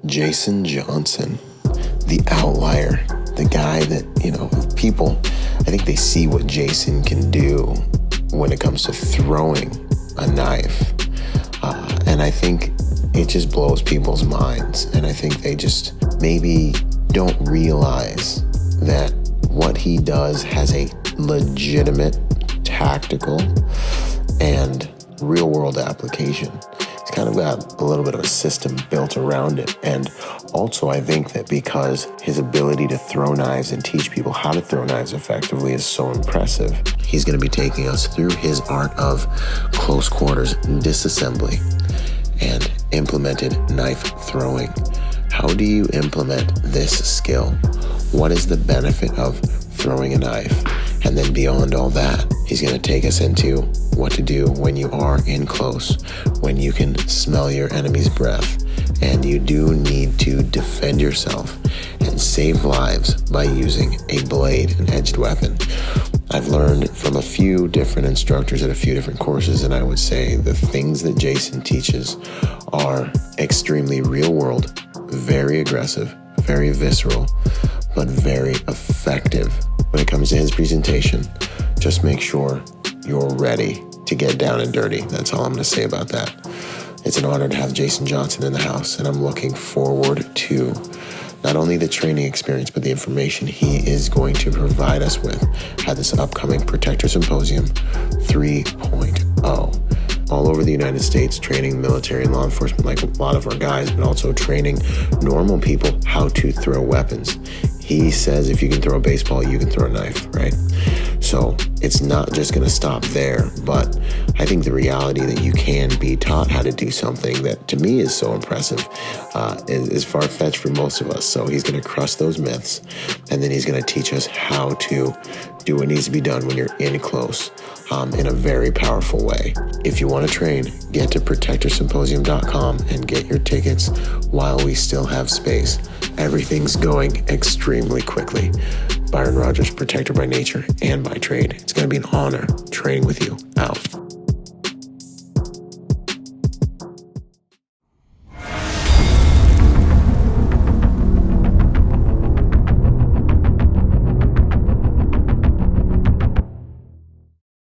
Jason Johnson, the outlier, the guy that, people, I think they see what Jason can do when it comes to throwing a knife. And I think it just blows people's minds. And I think they just maybe don't realize that what he does has a legitimate tactical and real world application. It's kind of got a little bit of a system built around it. And also I think that because his ability to throw knives and teach people how to throw knives effectively is so impressive, he's going to be taking us through his art of close quarters disassembly and implemented knife throwing. How do you implement this skill? What is the benefit of throwing a knife? And then beyond all that, he's going to take us into what to do when you are in close, when you can smell your enemy's breath, and you do need to defend yourself and save lives by using a blade, an edged weapon. I've learned from a few different instructors at a few different courses, and I would say the things that Jason teaches are extremely real world, very aggressive, very visceral, but very effective. When it comes to his presentation, just make sure you're ready to get down and dirty. That's all I'm going to say about that. It's an honor to have Jason Johnson in the house, and I'm looking forward to not only the training experience, but the information he is going to provide us with at this upcoming Protector Symposium 3.0. All over the United States, training military and law enforcement like a lot of our guys, but also training normal people how to throw weapons. He says if you can throw a baseball, you can throw a knife, right? So it's not just going to stop there, but I think the reality that you can be taught how to do something that to me is so impressive is far-fetched for most of us. So he's going to crush those myths, and then he's going to teach us how to do what needs to be done when you're in close in a very powerful way. If you want to train, get to protectorsymposium.com and get your tickets while we still have space. Everything's going extremely quickly. Byron Rogers, protector by nature and by trade. It's going to be an honor training with you. Out.